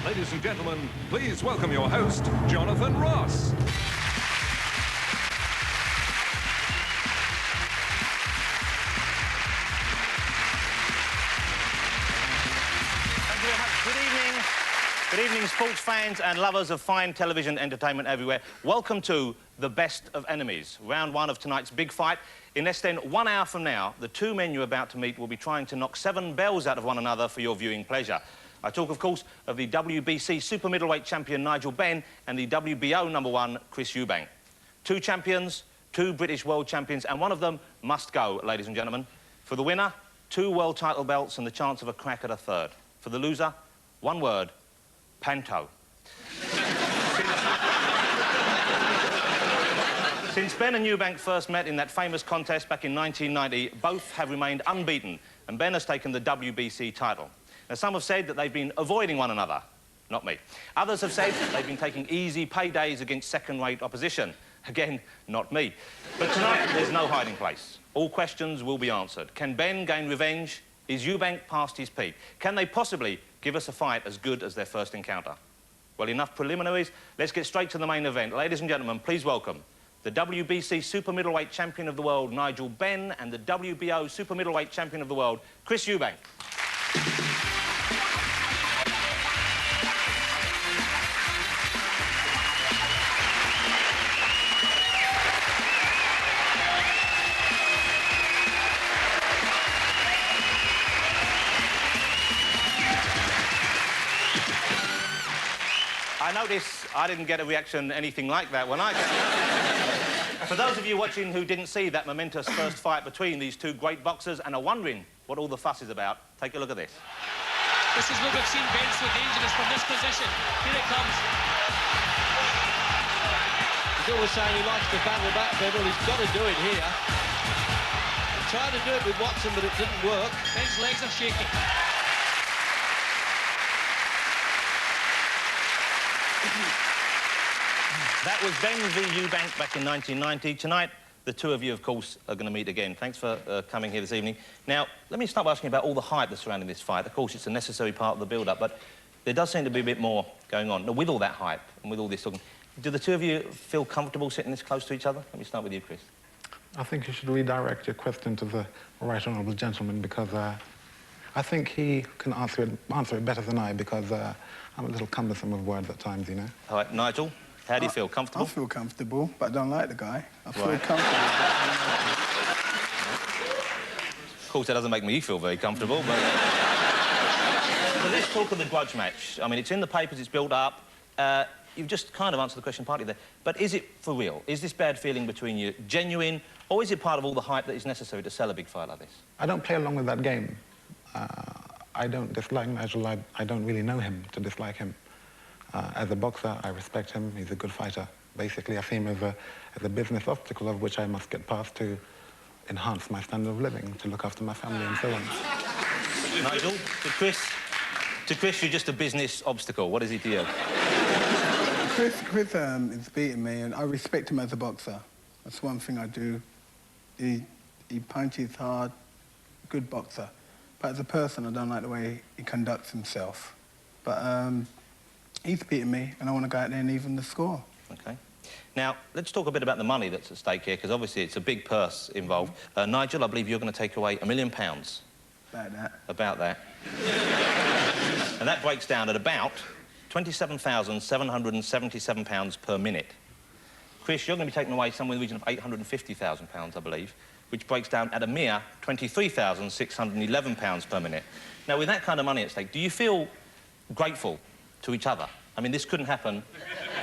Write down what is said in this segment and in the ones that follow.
Ladies and gentlemen, please welcome your host, Jonathan Ross. Thank you very much. Good evening. Good evening, sports fans and lovers of fine television entertainment everywhere. Welcome to The Best of Enemies, round one of tonight's big fight. In less than 1 hour from now, the two men you're about to meet will be trying to knock 7 bells out of one another for your viewing pleasure. I talk, of course, of the WBC super middleweight champion Nigel Benn and the WBO #1 Chris Eubank. Two champions, two British world champions, and one of them must go, ladies and gentlemen. For the winner, 2 world title belts and the chance of a crack at a third. For the loser, one word, panto. Since Benn and Eubank first met in that famous contest back in 1990, both have remained unbeaten, and Benn has taken the WBC title. Now, some have said that they've been avoiding one another. Not me. Others have said they've been taking easy paydays against second-rate opposition. Again, not me. But tonight, there's no hiding place. All questions will be answered. Can Benn gain revenge? Is Eubank past his peak? Can they possibly give us a fight as good as their first encounter? Well, enough preliminaries. Let's get straight to the main event. Ladies and gentlemen, please welcome the WBC super middleweight champion of the world, Nigel Benn, and the WBO super middleweight champion of the world, Chris Eubank. I notice I didn't get a reaction anything like that when I got it. For those of you watching who didn't see that momentous first fight between these two great boxers and are wondering what all the fuss is about, take a look at this. This is what we've seen Benn so dangerous from this position. Here it comes. He's always saying he likes to battle back, Bevel. He's got to do it here. He tried to do it with Watson, but it didn't work. Benn's legs are shaking. That was Benn v Eubank back in 1990. Tonight, the two of you, of course, are going to meet again. Thanks for coming here this evening. Now, let me start by asking about all the hype that's surrounding this fight. Of course, it's a necessary part of the build-up, but there does seem to be a bit more going on. Now, with all that hype and with all this talking, do the two of you feel comfortable sitting this close to each other? Let me start with you, Chris. I think you should redirect your question to the right honourable gentleman, because I think he can answer it better than I, because I'm a little cumbersome with words at times, you know. All right, Nigel, how do you feel? Comfortable? I feel comfortable, but I don't like the guy. I feel comfortable. Of course, that doesn't make me feel very comfortable, but... So let's talk of the grudge match. I mean, it's in the papers, it's built up. You've just kind of answered the question partly there. But is it for real? Is this bad feeling between you genuine, or is it part of all the hype that is necessary to sell a big fight like this? I don't play along with that game. I don't dislike Nigel. I don't really know him to dislike him. As a boxer, I respect him. He's a good fighter. Basically, I see him as a business obstacle of which I must get past to enhance my standard of living, to look after my family and so on. Nigel, to Chris, you're just a business obstacle. What is he to you? Chris is beating me, and I respect him as a boxer. That's one thing I do. He punches hard, good boxer. But as a person, I don't like the way he conducts himself. But he's beating me, and I want to go out there and even the score. OK. Now, let's talk a bit about the money that's at stake here, because obviously it's a big purse involved. Nigel, I believe you're going to take away £1 million. About that. About that. And that breaks down at about £27,777 per minute. Chris, you're going to be taking away somewhere in the region of £850,000, I believe, which breaks down at a mere £23,611 per minute. Now, with that kind of money at stake, do you feel grateful to each other? I mean, this couldn't happen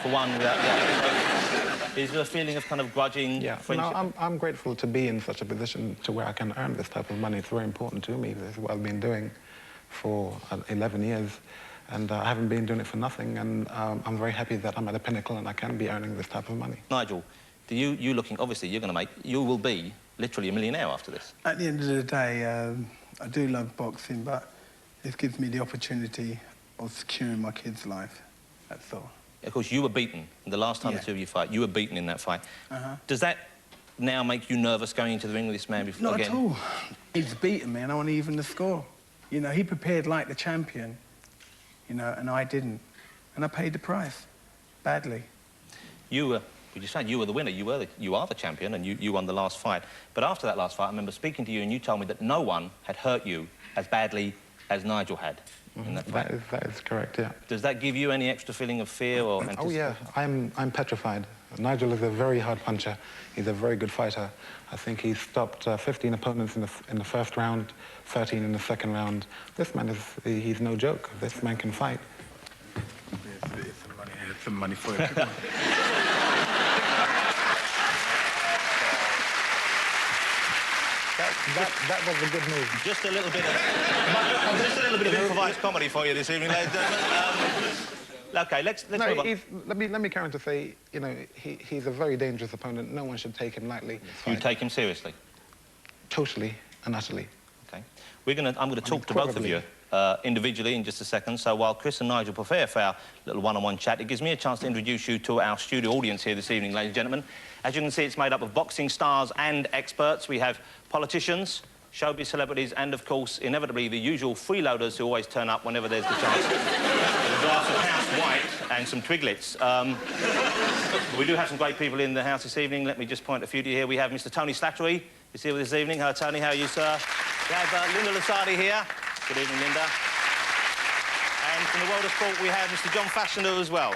for one without the other. Is there a feeling of kind of grudging friendship? No, I'm grateful to be in such a position to where I can earn this type of money. It's very important to me. This is what I've been doing for 11 years, and I haven't been doing it for nothing, and I'm very happy that I'm at a pinnacle and I can be earning this type of money. Nigel, do you looking... Obviously, you will be literally a millionaire after this. At the end of the day, I do love boxing, but this gives me the opportunity of securing my kid's life. That's all. Of course, you were beaten. The last time the two of you fight, you were beaten in that fight. Does that now make you nervous going into the ring with this man before again? Not at all. He's beaten me and I want to even the score. You know, he prepared like the champion, you know, and I didn't. And I paid the price, badly. You just said you were the winner. You are the champion, and you won the last fight. But after that last fight, I remember speaking to you, and you told me that no one had hurt you as badly as Nigel had in that fight. That is correct, yeah. Does that give you any extra feeling of fear or Oh, yeah. I'm petrified. Nigel is a very hard puncher. He's a very good fighter. I think he's stopped 15 opponents in the first round, 13 in the second round. This man he's no joke. This man can fight. Here's some money for you. That was a good move. Just a little bit of improvised comedy for you this evening, ladies and gentlemen. OK, let's move on. Let me carry on to say, you know, he's a very dangerous opponent. No one should take him lightly. You take him seriously? Totally and utterly. OK. I'm going to talk to both of you individually in just a second. So while Chris and Nigel prepare for our little one-on-one chat, it gives me a chance to introduce you to our studio audience here this evening, ladies and gentlemen. As you can see, it's made up of boxing stars and experts. We have politicians, showbiz celebrities, and, of course, inevitably, the usual freeloaders who always turn up whenever there's the chance. A glass of house white and some Twiglets. We do have some great people in the house this evening. Let me just point a few to you here. We have Mr. Tony Slattery is here with us this evening. Hello, Tony. How are you, sir? We have Linda Lusardi here. Good evening, Linda. And from the world of sport, we have Mr. John Fashioner as well.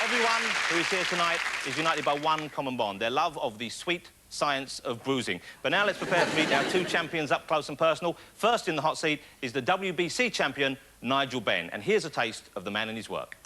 Everyone who is here tonight is united by one common bond, their love of the sweet science of bruising. But now let's prepare to meet our two champions up close and personal. First in the hot seat is the WBC champion, Nigel Benn. And here's a taste of the man and his work.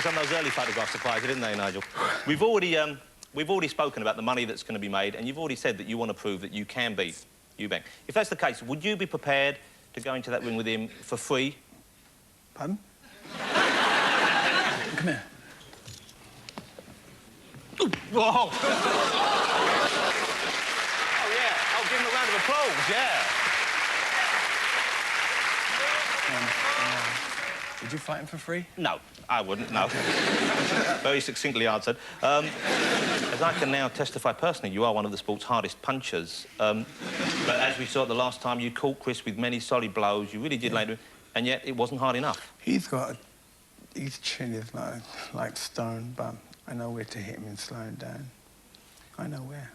Some of those early photographs surprised you, didn't they, Nigel? We've already spoken about the money that's going to be made, and you've already said that you want to prove that you can beat Eubank. If that's the case, would you be prepared to go into that ring with him for free? Pardon? Come here. Whoa! Oh, yeah. I'll give him a round of applause, yeah. Would you fight him for free? No, I wouldn't, no. Very succinctly answered. As I can now testify personally, you are one of the sport's hardest punchers. But as we saw the last time, you caught Chris with many solid blows. You really did lay to him, and yet it wasn't hard enough. His chin is like stone, but I know where to hit him and slow him down. I know where.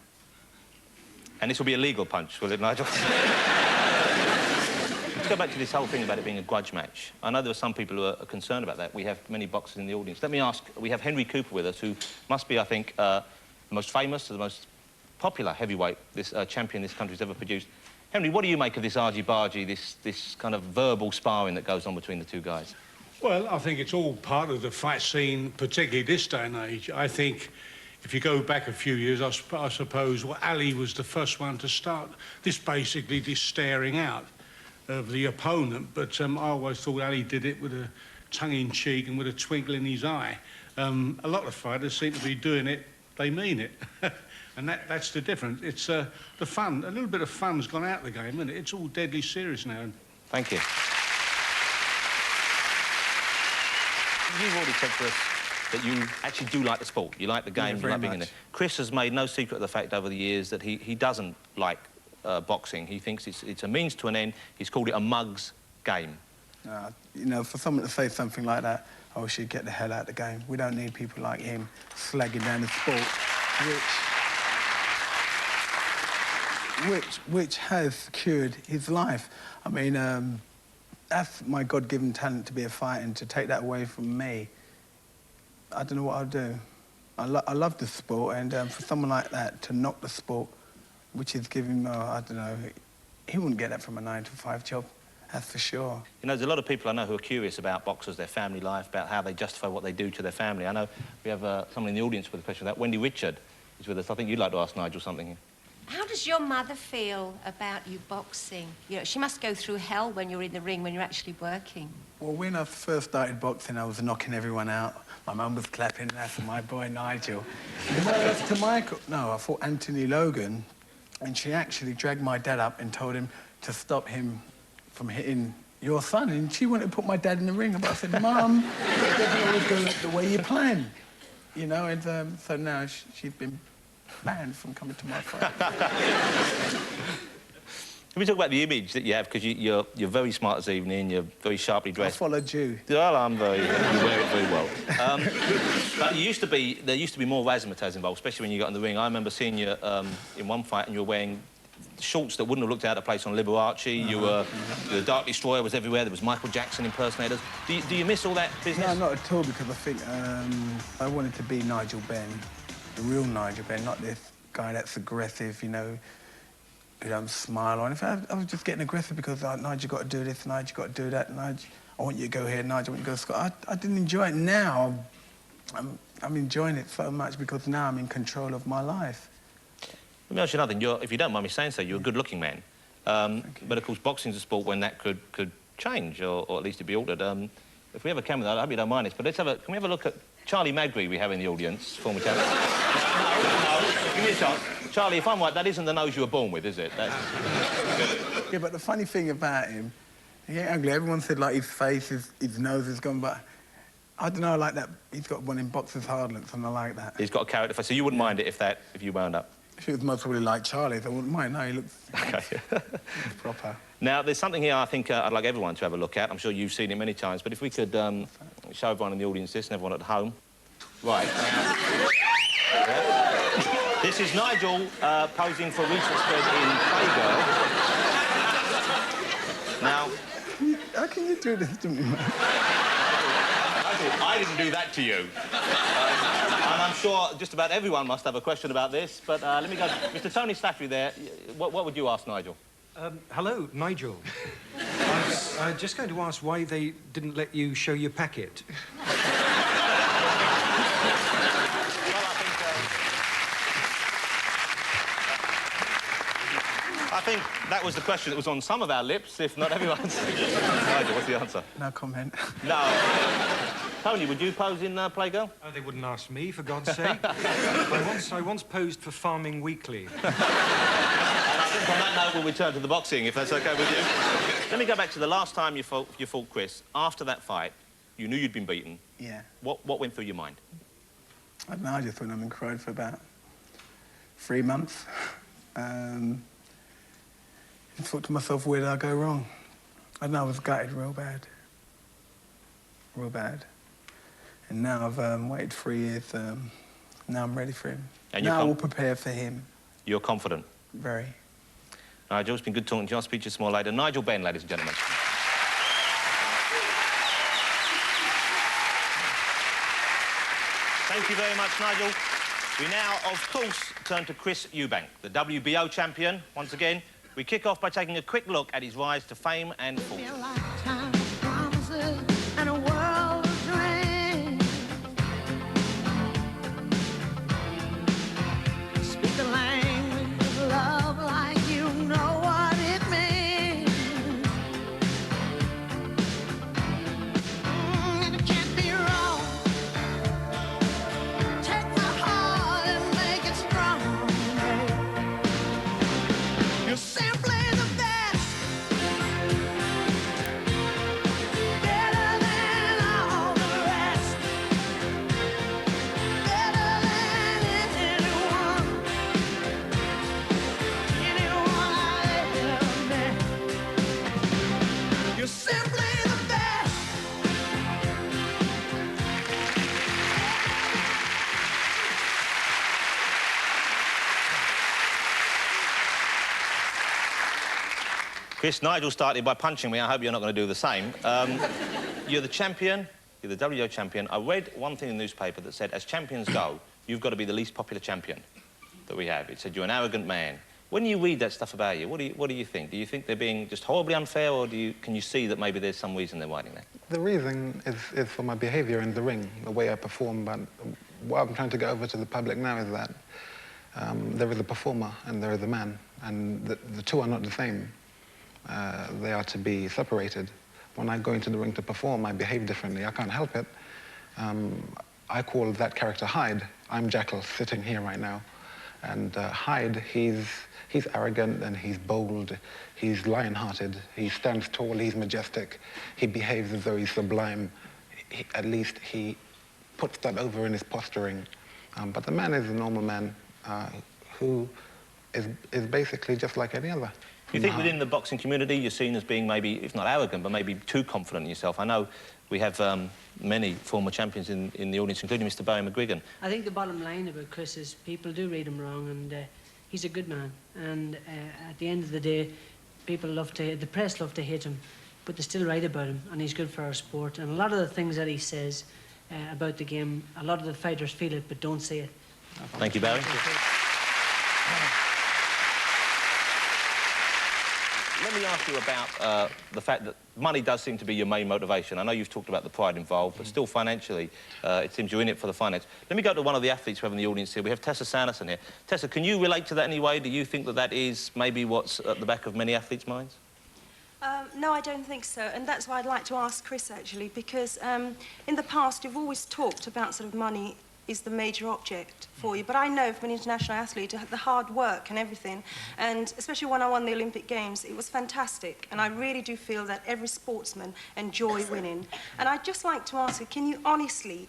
And this will be a legal punch, will it, Nigel? Let's go back to this whole thing about it being a grudge match. I know there are some people who are concerned about that. We have many boxers in the audience. Let me ask, we have Henry Cooper with us, who must be, I think, the most famous, the most popular heavyweight champion this country's ever produced. Henry, what do you make of this argy-bargy, this kind of verbal sparring that goes on between the two guys? Well, I think it's all part of the fight scene, particularly this day and age. I think if you go back a few years, I suppose Ali was the first one to start this staring out of the opponent, but I always thought Ali did it with a tongue-in-cheek and with a twinkle in his eye. A lot of fighters seem to be doing it, they mean it. And that's the difference. It's the fun. A little bit of fun's gone out of the game, isn't it? It's all deadly serious now. Thank you. You've already said to us that you actually do like the sport. You like the game, you like being in it. Chris has made no secret of the fact over the years that he doesn't like boxing. He thinks it's a means to an end. He's called it a mug's game. You know, for someone to say something like that, I wish he'd get the hell out of the game. We don't need people like him slagging down the sport, which has secured his life. I mean, that's my God-given talent to be a fighter, and to take that away from me, I don't know what I'd do. I love the sport, and for someone like that to knock the sport, which is giving him, I don't know, he wouldn't get that from a 9-to-5 job. That's for sure. You know, there's a lot of people I know who are curious about boxers, their family life, about how they justify what they do to their family. I know we have someone in the audience with a question about Wendy Richard is with us. I think you'd like to ask Nigel something. How does your mother feel about you boxing? You know, she must go through hell when you're in the ring, when you're actually working. Well, when I first started boxing, I was knocking everyone out. My mum was clapping, that's for my boy Nigel. And when I lost to Michael, no, I fought Anthony Logan, and she actually dragged my dad up and told him to stop him from hitting your son. And she wanted to put my dad in the ring. But I said, Mum, it doesn't always go the way you plan. You know, and so now she's been banned from coming to my fight. Can we talk about the image that you have? Because you're very smart this evening, you're very sharply dressed. I followed you. Well, you wear it very well. But there used to be more razzmatazz involved, especially when you got in the ring. I remember seeing you in one fight and you were wearing shorts that wouldn't have looked out of place on Liberace. You were... The Dark Destroyer was everywhere. There was Michael Jackson impersonators. Do you miss all that business? No, not at all, because I think I wanted to be Nigel Benn, the real Nigel Benn, not this guy that's aggressive, you know, who don't smile or anything. I was just getting aggressive because, Nigel, you got to do this, Nigel, you got to do that, Nigel, I want you to go here, Nigel, I want you to go to Scott. I didn't enjoy it. Now, I'm enjoying it so much because now I'm in control of my life. Let me ask you another thing. If you don't mind me saying so, you're a good-looking man. But, of course, boxing's a sport when that could change, or at least it'd be altered. If we have a camera, I hope you don't mind this, but can we have a look at Charlie Magbury we have in the audience, former champion? No, give me a chance. Charlie, if I'm right, that isn't the nose you were born with, is it? Yeah, but the funny thing about him, he ain't ugly. Everyone said, like, his face, his nose is gone, but I don't know, I like that. He's got one in boxer's hard looks, and I like that. He's got a character face, so you wouldn't mind it if you wound up? If it was most probably like Charlie's, I wouldn't mind. No, he looks proper. Now, there's something here I think I'd like everyone to have a look at. I'm sure you've seen it many times, but if we could show everyone in the audience this and everyone at home. Right. This is Nigel posing for recent spread in Playgirl. Now... How can you do this to me, man? I didn't do that to you. And I'm sure just about everyone must have a question about this, but let me go... Mr. Tony Slattery there, what would you ask Nigel? Hello, Nigel. I was just going to ask why they didn't let you show your packet. I think that was the question that was on some of our lips, if not everyone's. Nigel, what's the answer? No comment. No. Tony, would you pose in Playgirl? Oh, they wouldn't ask me, for God's sake. I once posed for Farming Weekly. And I think on that note, we'll return to the boxing, if that's OK with you. Let me go back to the last time you fought Chris. After that fight, you knew you'd been beaten. Yeah. What went through your mind? I don't know, I just went home and cried for about 3 months. I thought to myself, where did I go wrong? I know I was gutted real bad. Real bad. And now I've waited 3 years. Now I'm ready for him. And now I will prepare for him. You're confident? Very. Nigel, it's been good talking to you. I'll speak to you some more later. Nigel Benn, ladies and gentlemen. Thank you very much, Nigel. We now, of course, turn to Chris Eubank, the WBO champion. Once again, we kick off by taking a quick look at his rise to fame and fortune. Chris, Nigel started by punching me. I hope you're not going to do the same. You're the champion. You're the WBO champion. I read one thing in the newspaper that said, as champions go, you've got to be the least popular champion that we have. It said you're an arrogant man. When you read that stuff about you, what do you think? Do you think they're being just horribly unfair, or can you see that maybe there's some reason they're writing that? The reason is for my behaviour in the ring, the way I perform, but what I'm trying to get over to the public now is that there is a performer and there is a man, and the two are not the same. They are to be separated. When I go into the ring to perform, I behave differently. I can't help it. I call that character Hyde. I'm Jekyll, sitting here right now. And Hyde, he's arrogant and he's bold. He's lion-hearted. He stands tall. He's majestic. He behaves as though he's sublime. At least he puts that over in his posturing. But the man is a normal man who is basically just like any other. Do you think within the boxing community you're seen as being maybe, if not arrogant, but maybe too confident in yourself? I know we have many former champions in the audience, including Mr. Barry McGuigan. I think the bottom line about Chris is people do read him wrong, and he's a good man. And at the end of the day, the press love to hate him, but they still write about him, and he's good for our sport. And a lot of the things that he says about the game, a lot of the fighters feel it, but don't say it. Thank you, Barry. Let me ask you about the fact that money does seem to be your main motivation. I know you've talked about the pride involved, but still financially, it seems you're in it for the finance. Let me go to one of the athletes we have in the audience here. We have Tessa Sanderson here. Tessa, can you relate to that in any way? Do you think that that is maybe what's at the back of many athletes' minds? No, I don't think so, and that's why I'd like to ask Chris, actually, because in the past you've always talked about sort of money is the major object for you. But I know from an international athlete, the hard work and everything, and especially when I won the Olympic Games, it was fantastic. And I really do feel that every sportsman enjoys winning. And I'd just like to ask you, can you honestly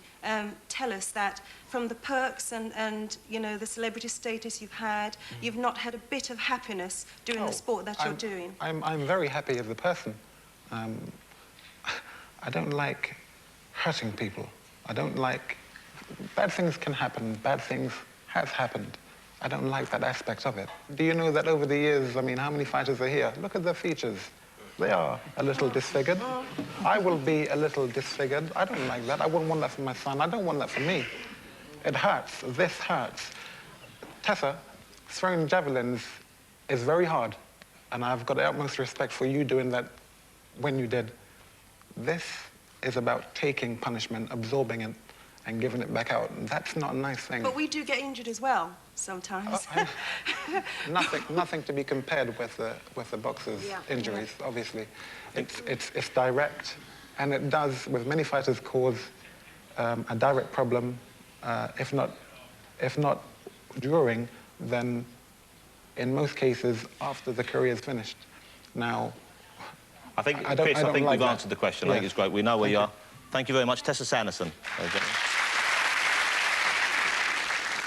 tell us that from the perks and you know, the celebrity status you've had, you've not had a bit of happiness doing the sport that you're doing? I'm very happy as a person. I don't like hurting people. I don't like... Bad things can happen. Bad things have happened. I don't like that aspect of it. Do you know that over the years, I mean, how many fighters are here? Look at their features. They are a little disfigured. I will be a little disfigured. I don't like that. I wouldn't want that for my son. I don't want that for me. It hurts. This hurts. Tessa, throwing javelins is very hard, and I've got the utmost respect for you doing that when you did. This is about taking punishment, absorbing it, and giving it back out. And that's not a nice thing. But we do get injured as well, sometimes. Nothing to be compared with the boxer's injuries, obviously. It's direct, and it does, with many fighters, cause a direct problem, if not during, then in most cases after the career is finished. Now, I think we've answered the question. I think it's great. We know where you are. Thank you very much. Tessa Sanderson.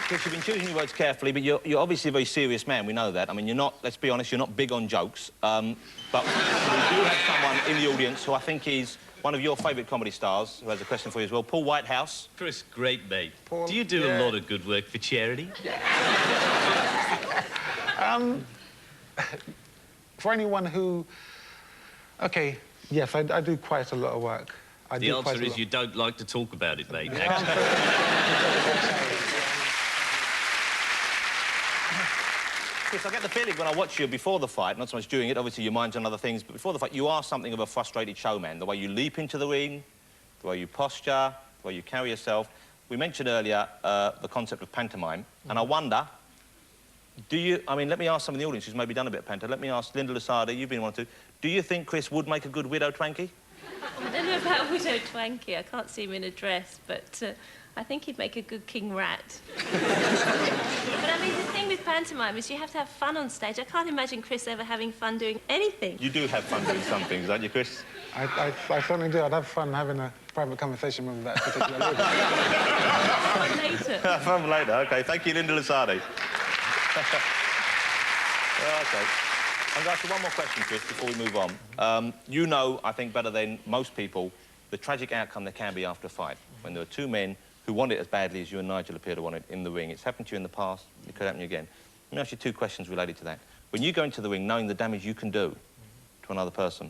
Chris, you've been choosing your words carefully, but you're obviously a very serious man. We know that. I mean, you're not, let's be honest, you're not big on jokes. But we do have someone in the audience who I think is one of your favourite comedy stars, who has a question for you as well. Paul Whitehouse. Chris, great mate. Paul, do you do a lot of good work for charity? For anyone who... OK, yes, I do quite a lot of work. The answer is you don't like to talk about it, mate. Chris, I get the feeling when I watch you before the fight, not so much during it, obviously your mind's on other things, but before the fight, you are something of a frustrated showman. The way you leap into the ring, the way you posture, the way you carry yourself. We mentioned earlier the concept of pantomime, and I wonder, I mean, let me ask some of the audience who's maybe done a bit of panto. Let me ask Linda Lusardi, you've been one or two. Do you think Chris would make a good widow twanky? I don't know about widow twanky. I can't see him in a dress, but I think he'd make a good king rat. But I mean, the thing with pantomime is you have to have fun on stage. I can't imagine Chris ever having fun doing anything. You do have fun doing some things, don't you, Chris? I certainly do. I'd have fun having a private conversation with that particular lady. Later. Fun later. OK, thank you, Linda Lusardi. OK. I'm going to ask you one more question, Chris, before we move on. You know, I think, better than most people, the tragic outcome there can be after a fight. When there are two men who want it as badly as you and Nigel appear to want it in the ring. It's happened to you in the past. It could happen to you again. Let me ask you two questions related to that. When you go into the ring knowing the damage you can do to another person,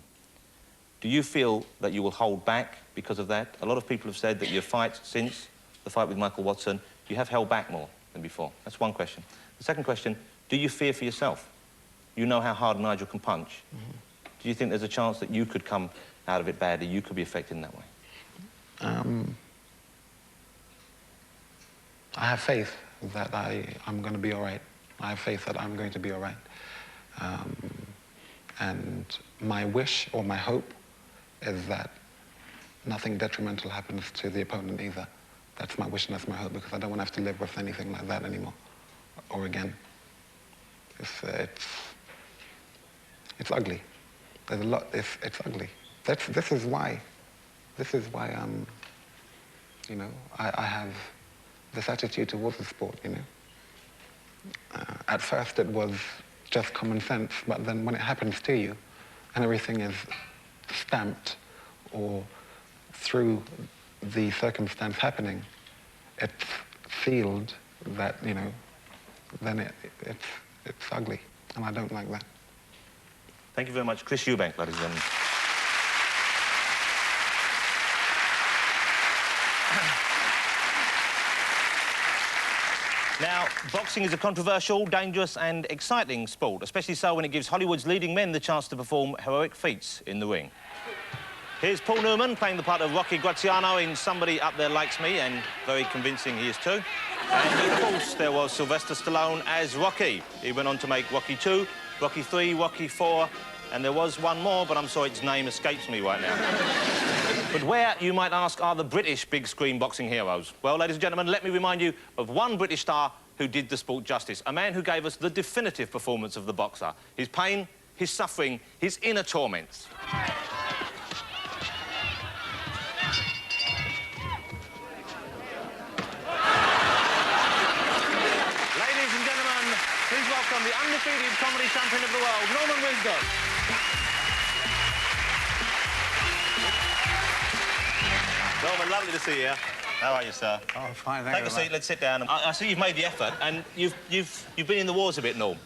do you feel that you will hold back because of that? A lot of people have said that your fight since the fight with Michael Watson, you have held back more than before. That's one question. The second question, do you fear for yourself? You know how hard Nigel can punch. Mm-hmm. Do you think there's a chance that you could come out of it badly, you could be affected in that way? I have faith that I'm going to be all right. I have faith that I'm going to be all right. And my wish or my hope is that nothing detrimental happens to the opponent either. That's my wish and that's my hope, because I don't want to have to live with anything like that anymore, or again. It's ugly. There's a lot. It's ugly. This is why. You know, I have this attitude towards the sport. You know. At first it was just common sense, but then when it happens to you, and everything is stamped, or through the circumstance happening, it's sealed that, you know, then it's ugly, and I don't like that. Thank you very much. Chris Eubank, ladies and gentlemen. Now, boxing is a controversial, dangerous and exciting sport, especially so when it gives Hollywood's leading men the chance to perform heroic feats in the ring. Here's Paul Newman playing the part of Rocky Graziano in Somebody Up There Likes Me, and very convincing he is too. And, of course, there was Sylvester Stallone as Rocky. He went on to make Rocky 2, Rocky 3, Rocky 4, and there was one more, but I'm sorry its name escapes me right now. But where, you might ask, are the British big-screen boxing heroes? Well, ladies and gentlemen, let me remind you of one British star who did the sport justice, a man who gave us the definitive performance of the boxer. His pain, his suffering, his inner torments. Ladies and gentlemen, please welcome the undefeated comedy champion of the world, Norman Wisdom. Norman, lovely to see you. How are you, sir? Oh, fine, thank you. Take a seat, let's sit down. I see you've made the effort, and you've been in the wars a bit, Norm.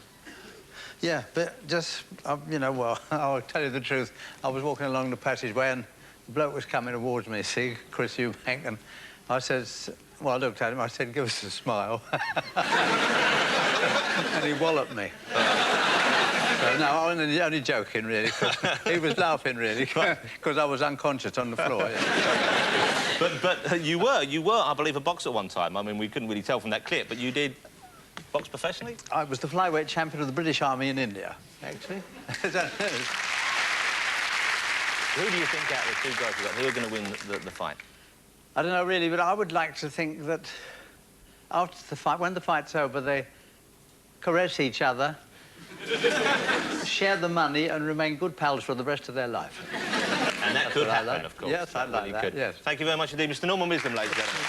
Yeah, but just, you know, well, I'll tell you the truth. I was walking along the passageway and the bloke was coming towards me, see, Chris Eubank, and I said, well, I looked at him, I said, give us a smile. And he walloped me. So, no, I was only joking, really. He was laughing, really, because I was unconscious on the floor. Yeah. But you were, I believe, a boxer at one time. I mean, we couldn't really tell from that clip, but you did box professionally? I was the flyweight champion of the British Army in India, actually. Who do you think out of the two guys you've got, who are going to win the fight? I don't know, really, but I would like to think that after the fight, when the fight's over, they caress each other, share the money, and remain good pals for the rest of their life. And that could happen, of course. Yes, I'd like that, yes. Thank you very much indeed, Mr. Norman Wisdom, ladies and gentlemen.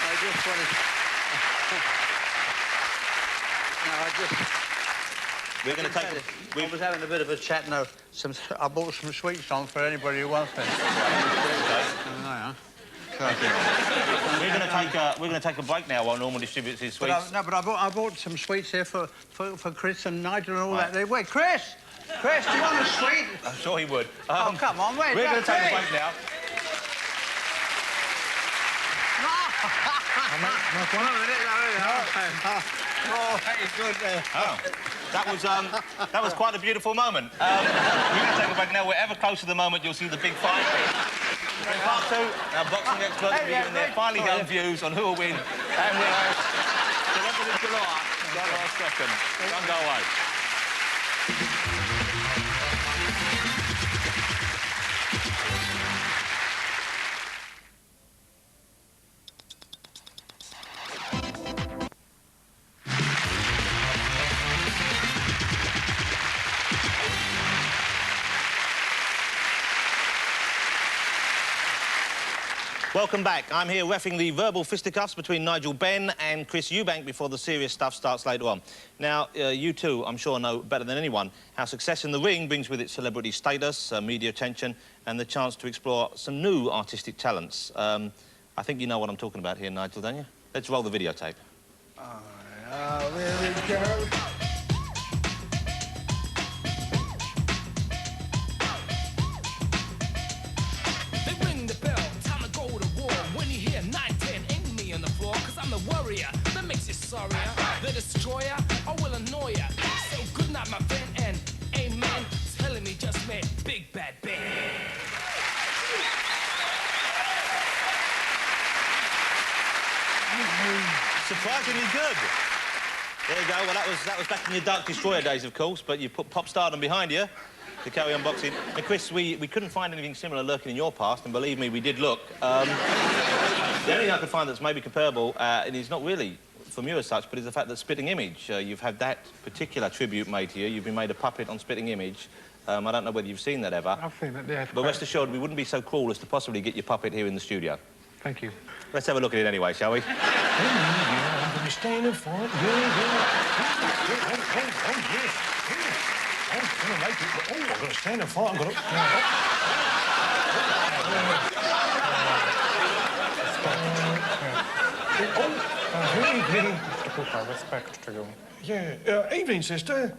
I just wanted... We're going to take... I was having a bit of a chat, and I bought some sweets on for anybody who wants them. We're going to take a break now while Norman distributes his sweets. But I bought some sweets here for Chris and Nigel and all that. Wait, Chris! Chris, do you want a sweet? I'm sure he would. Oh, come on, wait. We're going to take a break now. Oh, that is good there. Oh, that was quite a beautiful moment. We're going to take a break now. We're ever closer to the moment you'll see the big fight. In part two, our boxing experts will be giving their finely held views on who will win. And we'll celebrity July. Second. Don't go away. Welcome back. I'm here reffing the verbal fisticuffs between Nigel Benn and Chris Eubank before the serious stuff starts later on. Now, you two, I'm sure, know better than anyone how success in the ring brings with it celebrity status, media attention, and the chance to explore some new artistic talents. I think you know what I'm talking about here, Nigel, don't you? Let's roll the videotape. Oh, there we go. Warrior that makes you sorrier. a destroyer, I will annoy ya. So good night, my friend, and amen. Telling me just met Big Bad Ben. Surprisingly good. There you go. Well, that was back in your Dark Destroyer days, of course, but you put pop stardom behind you to carry on boxing. And Chris, we couldn't find anything similar lurking in your past, and believe me, we did look. The only thing I could find that's maybe comparable, and it's not really from you as such, but is the fact that Spitting Image, you've had that particular tribute made to you. You've been made a puppet on Spitting Image. I don't know whether you've seen that ever. I've seen it, yes. But rest assured, we wouldn't be so cruel as to possibly get your puppet here in the studio. Thank you. Let's have a look at it anyway, shall we? I'm going to stand in front. Yeah. Yes. I'm going to make it. Oh, I'm going to stand in front. I'm going to... Good evening. Mr. Cooper, respect to you. Yeah, evening, sister.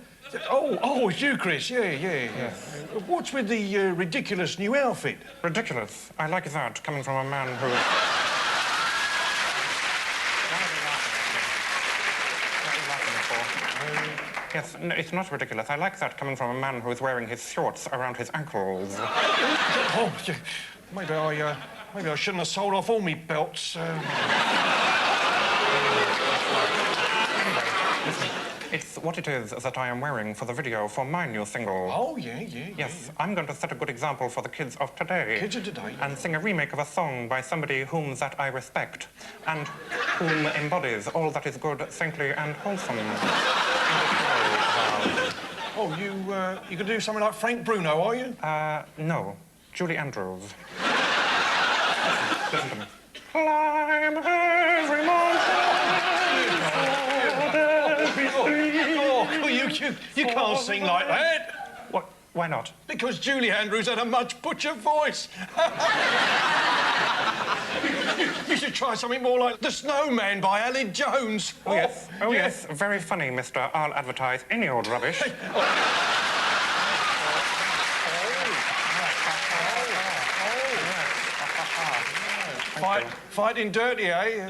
Oh, it's you, Chris. Yeah. Yes. What's with the ridiculous new outfit? Ridiculous. I like that, coming from a man who... Yes, no, it's not ridiculous. I like that coming from a man who is wearing his shorts around his ankles. Oh, yeah. Maybe I shouldn't have sold off all me belts. It's what it is that I am wearing for the video for my new single. Oh, yeah. Yes, I'm going to set a good example for the kids of today. Kids of today? And sing a remake of a song by somebody whom that I respect and whom embodies all that is good, saintly and wholesome. Oh, you gonna do something like Frank Bruno, are you? No. Julie Andrews. Listen to me. Climb every mountain. You can't sing like that. What? Why not? Because Julie Andrews had a much butcher voice. You should try something more like The Snowman by Aled Jones. Oh, yes. Oh, yes. Very funny, mister. I'll advertise any old rubbish. Fighting dirty, eh?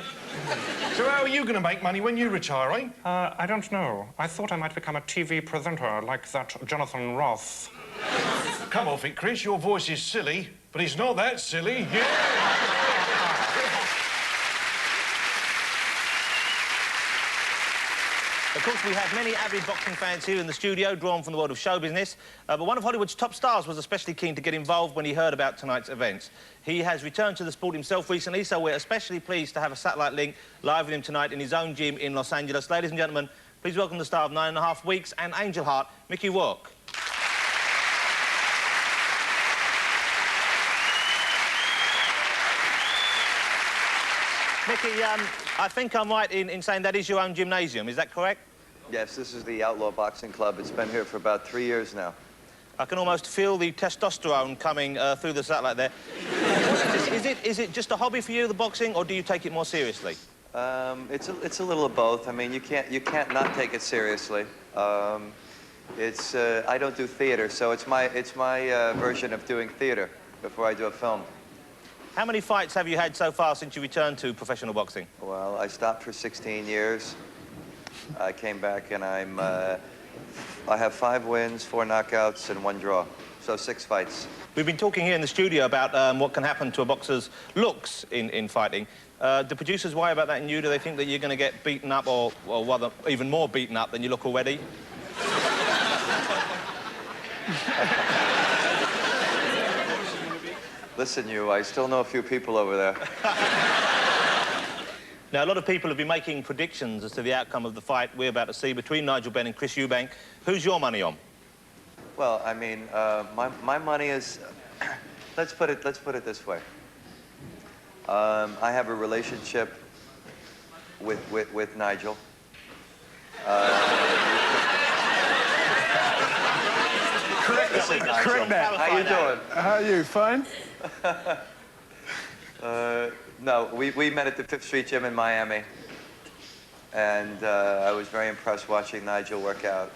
So how are you going to make money when you retire, eh? I don't know. I thought I might become a TV presenter like that Jonathan Ross. Come off it, Chris. Your voice is silly, but it's not that silly. Yeah. Of course, we have many avid boxing fans here in the studio, drawn from the world of show business. But one of Hollywood's top stars was especially keen to get involved when he heard about tonight's events. He has returned to the sport himself recently, so we're especially pleased to have a satellite link live with him tonight in his own gym in Los Angeles. Ladies and gentlemen, please welcome the star of 9.5 Weeks and Angel Heart, Mickey Rourke. Mickey, I think I'm right in saying that is your own gymnasium, is that correct? Yes, this is the Outlaw Boxing Club. It's been here for about 3 years now. I can almost feel the testosterone coming through the satellite there. Is it just a hobby for you, the boxing, or do you take it more seriously? It's a little of both. I mean, you can't not take it seriously. I don't do theater, so it's my version of doing theater before I do a film. How many fights have you had so far since you returned to professional boxing? Well, I stopped for 16 years. I came back and I have 5 wins, 4 knockouts, and 1 draw. So 6 fights. We've been talking here in the studio about what can happen to a boxer's looks in fighting. Do producers worry about that in you? Do they think that you're going to get beaten up or rather, even more beaten up than you look already? Listen, I still know a few people over there. Now, a lot of people have been making predictions as to the outcome of the fight we're about to see between Nigel Benn and Chris Eubank. Who's your money on? Well, I mean, my money is... let's put it this way. I have a relationship with Nigel. Correct that. How you doing? How are you? Fine? No, we met at the 5th Street Gym in Miami. And I was very impressed watching Nigel work out.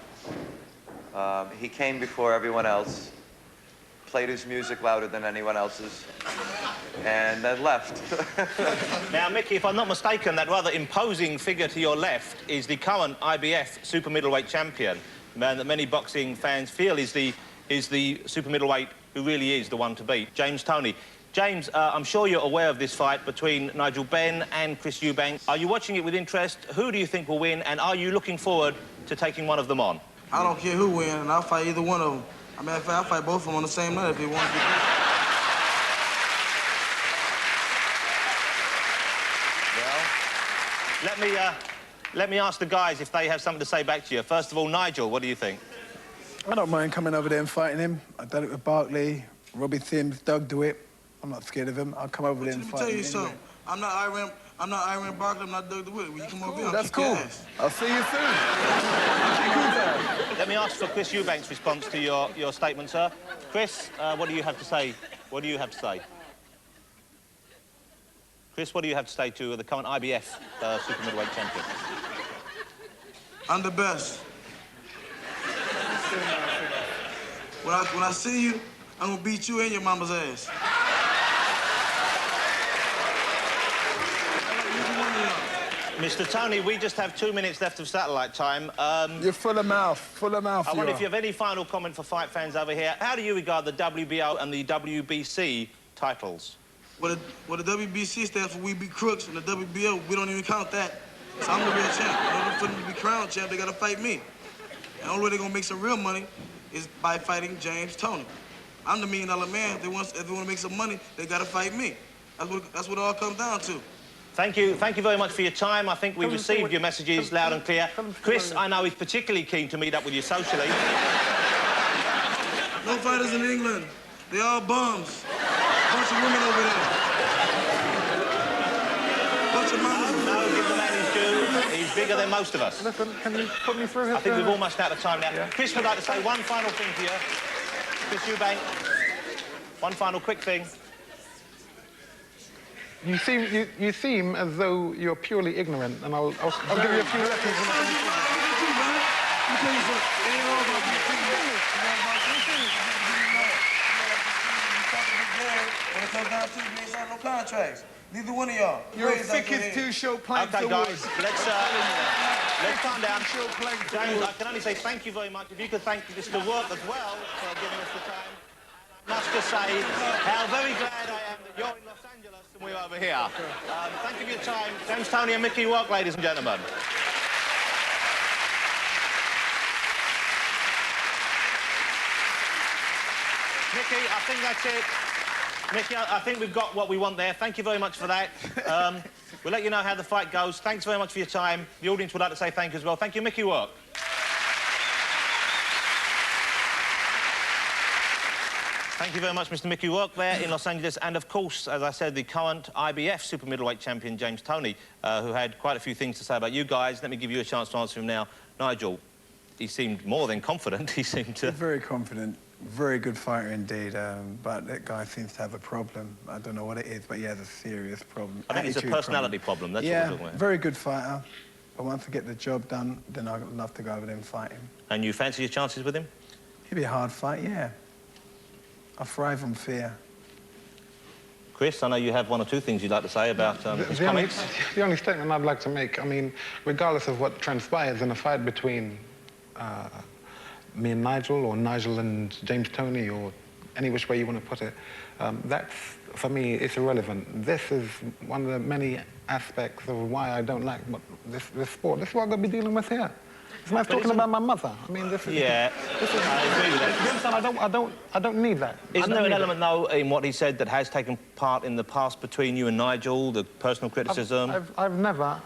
He came before everyone else, played his music louder than anyone else's. and then left. Now, Mickey, if I'm not mistaken, that rather imposing figure to your left is the current IBF super middleweight champion, the man that many boxing fans feel is the super middleweight who really is the one to beat, James Toney. James, I'm sure you're aware of this fight between Nigel Benn and Chris Eubank. Are you watching it with interest? Who do you think will win, and are you looking forward to taking one of them on? I don't care who wins, and I'll fight either one of them. I mean, if I'll fight both of them on the same night if they want to be. Well, let me ask the guys if they have something to say back to you. First of all, Nigel, what do you think? I don't mind coming over there and fighting him. I've done it with Barkley, Robbie Sims, Doug DeWitt. I'm not scared of him. I'll come over there and fight him. Let me tell you something. I'm not Iran Barkley, I'm not Doug DeWitt. When you come over here, That's cool. I'll see you soon. Let me ask for Chris Eubank's response to your statement, sir. Chris, what do you have to say? What do you have to say? Chris, what do you have to say to the current IBF super middleweight champion? I'm the best. When I see you, I'm gonna beat you and your mama's ass. Mr. Toney, we just have 2 minutes left of satellite time. You're full of mouth, I wonder if you have any final comment for fight fans over here. How do you regard the WBO and the WBC titles? Well, the WBC stands for We Be Crooks, and the WBO, we don't even count that. So I'm the real champ. In order for them to be crowned champ, they gotta fight me. And the only way they're gonna make some real money is by fighting James Toney. I'm the $1 million man. If they want to make some money, they gotta fight me. That's what it all comes down to. Thank you very much for your time. I think we received your messages loud and clear. Chris, I know he's particularly keen to meet up with you socially. No fighters in England. They all bums. Bunch of women over there. Bunch of mamas. No, give the man his due. He's bigger than most of us. Listen, can you put me through his... I think we've almost out of time now. Yeah. Chris would like to say one final thing to you. Chris Eubank, one final quick thing. You seem as though you're purely ignorant, and I'll give you a few lessons. When it comes down to it, you ain't signed no contracts. Neither one of y'all. You're thick as two-show planks Okay, of guys, wood. let's calm down. James, I can only say thank you very much. If you could thank Mr. Rourke as well for giving us the time. I must just say how very glad I am that you're in Los Angeles and we're over here. Thank you for your time. James Toney and Mickey Rourke, ladies and gentlemen. Mickey, I think that's it. Mickey, I think we've got what we want there. Thank you very much for that. We'll let you know how the fight goes. Thanks very much for your time. The audience would like to say thank you as well. Thank you, Mickey Rourke. Thank you very much, Mr. Mickey Rourke there in Los Angeles. And, of course, as I said, the current IBF super middleweight champion, James Toney, who had quite a few things to say about you guys. Let me give you a chance to answer him now. Nigel, he seemed more than confident. He seemed to... He's very confident. Very good fighter indeed, but that guy seems to have a problem. I don't know what it is, but he has a serious problem. I think it's a personality problem. That's what we're talking about. Very good fighter. But once I get the job done, then I'd love to go over there and fight him. And you fancy your chances with him? He'd be a hard fight, yeah. I thrive on fear. Chris, I know you have one or two things you'd like to say about his comments. The only statement I'd like to make, I mean, regardless of what transpires in a fight between me and Nigel, or Nigel and James Toney, or any which way you want to put it, that's, for me, it's irrelevant. This is one of the many aspects of why I don't like this sport. This is what I'm going to be dealing with here. This man's talking about my mother. I mean, this is... Yeah, I agree with that. You understand? I don't need that. Isn't there an element, though, in what he said that has taken part in the past between you and Nigel, the personal criticism? I've never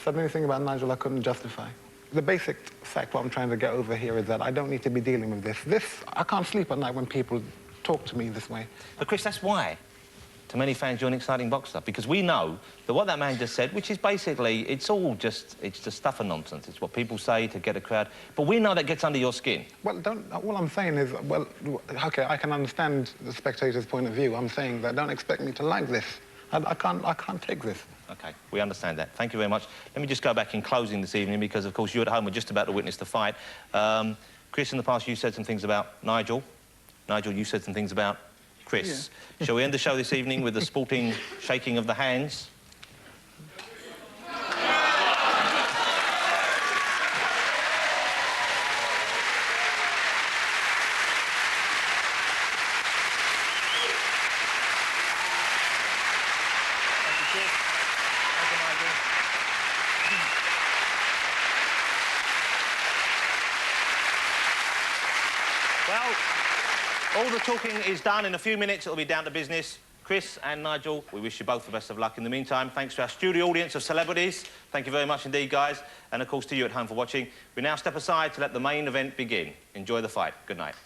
said anything about Nigel I couldn't justify. The basic fact what I'm trying to get over here is that I don't need to be dealing with this. I can't sleep at night when people talk to me this way. But, Chris, that's why, to many fans, you're an exciting boxer, because we know that what that man just said, which is basically, it's just stuff and nonsense. It's what people say to get a crowd. But we know that gets under your skin. Well, all I'm saying is, well, OK, I can understand the spectator's point of view. I'm saying that don't expect me to like this. I can't take this. OK, we understand that. Thank you very much. Let me just go back in closing this evening, because, of course, you at home were just about to witness the fight. Chris, in the past, you said some things about Nigel. Nigel, you said some things about Chris, shall we end the show this evening with the sporting shaking of the hands? Well, all the talking is done. In a few minutes, it'll be down to business. Chris and Nigel, we wish you both the best of luck. In the meantime, thanks to our studio audience of celebrities. Thank you very much indeed, guys. And, of course, to you at home for watching. We now step aside to let the main event begin. Enjoy the fight. Good night.